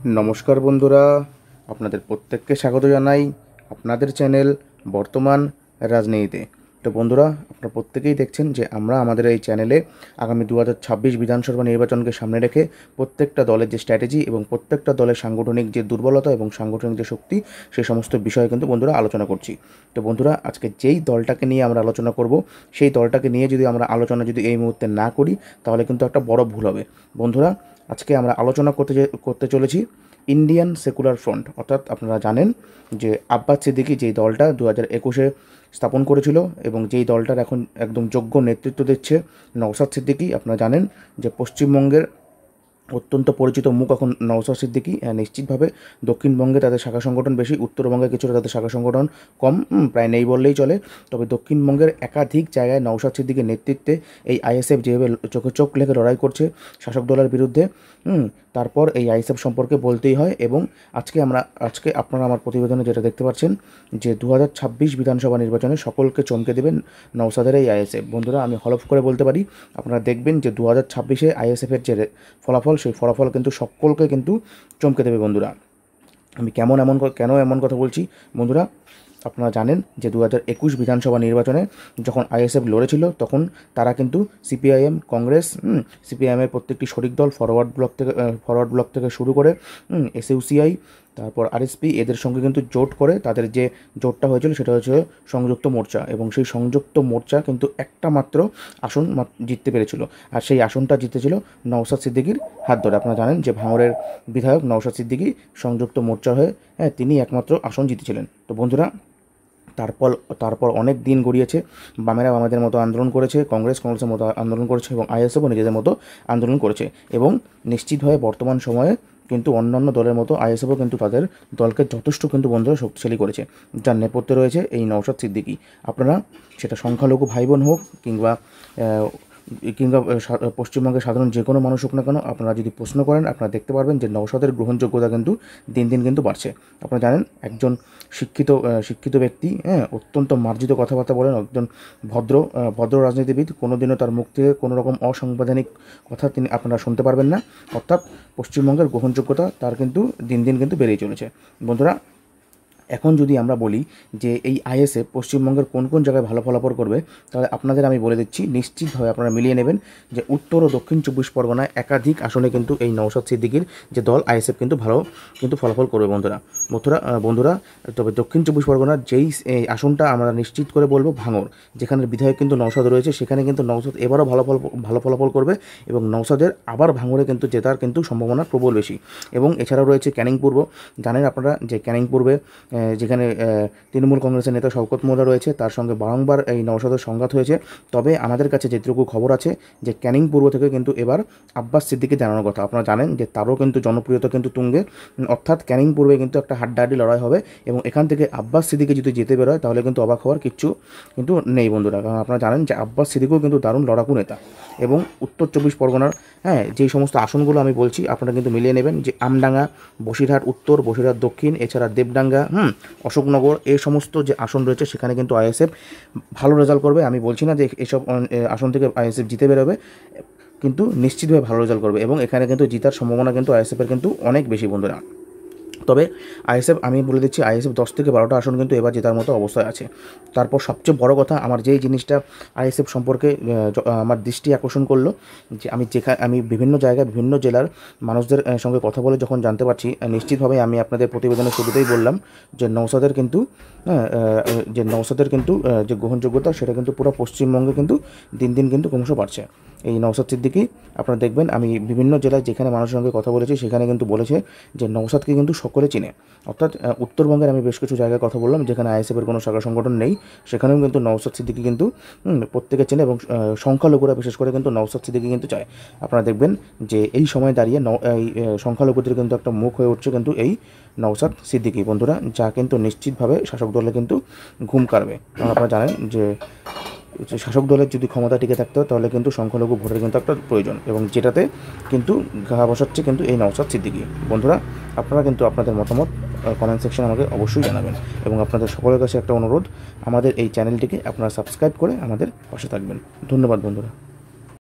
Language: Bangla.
নমস্কার বন্ধুরা, আপনাদের প্রত্যেককে স্বাগত জানাই আপনাদের চ্যানেল বর্তমান রাজনীতিতে। তো বন্ধুরা, আপনারা প্রত্যেকেই দেখছেন যে আমরা আমাদের এই চ্যানেলে আগামী 2026 বিধানসভা নির্বাচনকে সামনে রেখে প্রত্যেকটা দলের যে স্ট্র্যাটেজি এবং প্রত্যেকটা দলের সাংগঠনিক যে দুর্বলতা এবং সাংগঠনিক যে শক্তি, সেই সমস্ত বিষয়ে কিন্তু বন্ধুরা আলোচনা করছি। তো বন্ধুরা, আজকে যেই দলটাকে নিয়ে আমরা আলোচনা করব, সেই দলটাকে নিয়ে যদি আমরা আলোচনা এই মুহূর্তে না করি, তাহলে কিন্তু একটা বড় ভুল হবে। বন্ধুরা, আজকে আমরা আলোচনা করতে চলেছি ইন্ডিয়ান সেকুলার ফ্রন্ট, অর্থাৎ আপনারা জানেন যে আব্বাস সিদ্দিকী যেই দলটা 2021-এ স্থাপন করেছিল এবং যেই দলটার এখন একদম যোগ্য নেতৃত্ব দিচ্ছে নওশাদ সিদ্দিকী। আপনারা জানেন যে পশ্চিমবঙ্গের অত্যন্ত পরিচিত মুখ এখন নওশাদ সিদ্দিকী। নিশ্চিতভাবে দক্ষিণবঙ্গে তাদের শাখা সংগঠন বেশি, উত্তরবঙ্গে কিছুটা তাদের শাখা সংগঠন কম, প্রায় নেই বললেই চলে। তবে দক্ষিণবঙ্গের একাধিক জায়গায় নওশাদ সিদ্দিকীর নেতৃত্বে এই আইএসএফ যেভাবে চোখে চোখ লেগে লড়াই করছে শাসক দলের বিরুদ্ধে, তারপর এই আইএসএফ সম্পর্কে বলতেই হয়। এবং আজকে আপনারা আমার প্রতিবেদনে যেটা দেখতে পাচ্ছেন যে 2026 বিধানসভা নির্বাচনে সকলকে চমকে দেবেন নওশাদের এই আইএসএফ। বন্ধুরা, আমি হলফ করে বলতে পারি, আপনারা দেখবেন যে 2026-এ আইএসএফের যে ফলাফল, সেই ফলাফল কিন্তু সকলকে কিন্তু চমকে দেবে। বন্ধুরা, আমি কেন এমন কথা বলছি বন্ধুরা, আপনারা জানেন যে 2021 বিধানসভা নির্বাচনে যখন আইএসএফ লড়েছিল, তখন তারা কিন্তু সিপিআইএম, কংগ্রেস, সিপিআইএমের প্রত্যেকটি শরিক দল, ফরওয়ার্ড ব্লক থেকে শুরু করে এসইউসিআই, তারপর আরএসপি, এদের সঙ্গে কিন্তু জোট করে তাদের যে জোটটা হয়েছিল সেটা হচ্ছে সংযুক্ত মোর্চা। এবং সেই সংযুক্ত মোর্চা কিন্তু একটা মাত্র আসন জিততে পেরেছিল, আর সেই আসনটা জিতেছিল নওশাদ সিদ্দিকীর হাত ধরে। আপনারা জানেন যে ভাঙড়ের বিধায়ক নওশাদ সিদ্দিকী সংযুক্ত মোর্চা হয়ে তিনি একমাত্র আসন জিতেছিলেন। তো বন্ধুরা, তারপর অনেক দিন গড়িয়েছে, বামেদের মতো আন্দোলন করেছে, কংগ্রেসের মতো আন্দোলন করেছে, এবং আইএসএফও নিজেদের মতো আন্দোলন করেছে। এবং নিশ্চিতভাবে বর্তমান সময়ে কিন্তু অন্যান্য দলের মতো আইএসএফও কিন্তু তাদের দলকে যথেষ্ট কিন্তু বন্ধুরা শক্তিশালী করেছে, যার নেপথ্যে রয়েছে এই নওশাদ সিদ্দিকী। আপনারা সেটা সংখ্যালঘু ভাই বোন হোক কিংবা পশ্চিমবঙ্গের সাধারণ যে কোনো মানুষ হোক না কেন, আপনারা যদি প্রশ্ন করেন, আপনারা দেখতে পারবেন যে নওশাদের গ্রহণযোগ্যতা কিন্তু দিন দিন কিন্তু বাড়ছে। আপনারা জানেন একজন শিক্ষিত ব্যক্তি, অত্যন্ত মার্জিত কথাবার্তা বলেন, একজন ভদ্র রাজনীতিবিদ, কোনোদিনও তার মুখ থেকে কোনো রকম অসাংবিধানিক কথা আপনারা শুনতে পারবেন না। অর্থাৎ পশ্চিমবঙ্গের গ্রহণযোগ্যতা তার কিন্তু দিন দিন কিন্তু বেড়েই চলেছে। বন্ধুরা, এখন যদি আমরা বলি যে এই আইএসএফ পশ্চিমবঙ্গের কোন কোন জায়গায় ভালো ফলাফল করবে, তাহলে আপনাদের আমি বলে দিচ্ছি, নিশ্চিতভাবে আপনারা মিলিয়ে নেবেন যে উত্তর ও দক্ষিণ 24 পরগনায় একাধিক আসনে কিন্তু এই নওশাদ সিদ্দিকীর যে দল আইএসএফ কিন্তু ভালো ফলাফল করবে। বন্ধুরা, তবে দক্ষিণ 24 পরগনার যেই আসনটা আমরা নিশ্চিত করে বলবো ভাঙড়, যেখানে বিধায়ক কিন্তু নওশাদ রয়েছে, সেখানে কিন্তু নওশাদ এবারও ভালো ফলাফল করবে এবং নওশাদের আবার ভাঙড়ে কিন্তু জেতার কিন্তু সম্ভাবনা প্রবল বেশি। এবং এছাড়াও রয়েছে ক্যানিং পূর্ব। জানেন আপনারা যে ক্যানিং পূর্বে যেখানে তৃণমূল কংগ্রেসের নেতা শওকত মোল্লা রয়েছে, তার সঙ্গে বারংবার এই নওশাদের সংঘাত হয়েছে। তবে আমাদের কাছে যেটুকু খবর আছে যে ক্যানিং পূর্ব থেকে কিন্তু এবার আব্বাস সিদ্দিকী জানানোর কথা। আপনারা জানেন যে তারও কিন্তু জনপ্রিয়তা কিন্তু তুঙ্গে, অর্থাৎ ক্যানিং পূর্বে কিন্তু একটা হাড্ডাহাড্ডি লড়াই হবে এবং এখান থেকে আব্বাস সিদ্দিকী যদি জিতে বেরোয়, তাহলে কিন্তু অবাক হওয়ার কিচ্ছু কিন্তু নেই বন্ধুরা। কারণ আপনারা জানেন যে আব্বাস সিদ্দিকীও কিন্তু দারুণ লড়াকু নেতা। এবং উত্তর 24 পরগনার যেই সমস্ত আসনগুলো আমি বলছি, আপনারা কিন্তু মিলিয়ে নেবেন যে আমডাঙ্গা, বসিরহাট উত্তর, বসিরহাট দক্ষিণ, এছাড়া দেবডাঙ্গা, অশোকনগর, এই সমস্ত যে আসন রয়েছে সেখানে কিন্তু আইএসএফ ভালো রেজাল্ট করবে। আমি বলছি না যে এসব আসন থেকে আইএসএফ জিতে বেরোবে, কিন্তু নিশ্চিতভাবে ভালো রেজাল্ট করবে এবং এখানে কিন্তু জিতার সম্ভাবনা কিন্তু আইএসএফের কিন্তু অনেক বেশি বন্ধুরা। তবে আইএসএফ, আমি বলে দিচ্ছি, আইএসএফ 10 থেকে 12টা আসন কিন্তু এবার জেতার মতো অবস্থায় আছে। তারপর সবচেয়ে বড় কথা, আমার যেই জিনিসটা আইএসএফ সম্পর্কে আমার দৃষ্টি আকর্ষণ করলো, যে আমি বিভিন্ন জায়গায় বিভিন্ন জেলার মানুষদের সঙ্গে কথা বলে যখন জানতে পারছি, নিশ্চিতভাবে আমি আপনাদের প্রতিবেদনের শুরুতেই বললাম যে নওশাদের কিন্তু যে গ্রহণযোগ্যতা, সেটা কিন্তু পুরো পশ্চিমবঙ্গে কিন্তু দিন দিন কিন্তু ক্রমশ বাড়ছে। এই নওশাদ সিদ্দিকী, আপনারা দেখবেন, আমি বিভিন্ন জেলায় যেখানে মানুষের সঙ্গে কথা বলেছি সেখানে কিন্তু বলেছে যে নওশাদকে কিন্তু সকলে চিনে। অর্থাৎ উত্তরবঙ্গের আমি বেশ কিছু জায়গায় কথা বললাম যেখানে আইএসএফের কোনো শাখা সংগঠন নেই, সেখানেও কিন্তু নওশাদ সিদ্দিকী কিন্তু প্রত্যেকে চেনে এবং সংখ্যালঘুরা বিশেষ করে কিন্তু নওশাদ সিদ্দিকী কিন্তু চায়। আপনারা দেখবেন যে এই সময় দাঁড়িয়ে এই সংখ্যালঘুদের কিন্তু একটা মুখ হয়ে উঠছে কিন্তু এই নওশাদ সিদ্দিকী বন্ধুরা, যা কিন্তু নিশ্চিতভাবে শাসক দলে কিন্তু ঘুম কাড়বে। কারণ আপনারা জানেন যে শাসক দলের যদি ক্ষমতা টিকে থাকতে হয়, তাহলে কিন্তু সংখ্যালঘু ভোটের কিন্তু একটা প্রয়োজন, এবং যেটাতে কিন্তু গা বসাচ্ছে কিন্তু এই নওশাদ সিদ্দিকী। বন্ধুরা, আপনারা কিন্তু আপনাদের মতামত কমেন্ট সেকশনে আমাকে অবশ্যই জানাবেন এবং আপনাদের সকলের কাছে একটা অনুরোধ, আমাদের এই চ্যানেলটিকে আপনারা সাবস্ক্রাইব করে আমাদের পাশে থাকবেন। ধন্যবাদ বন্ধুরা।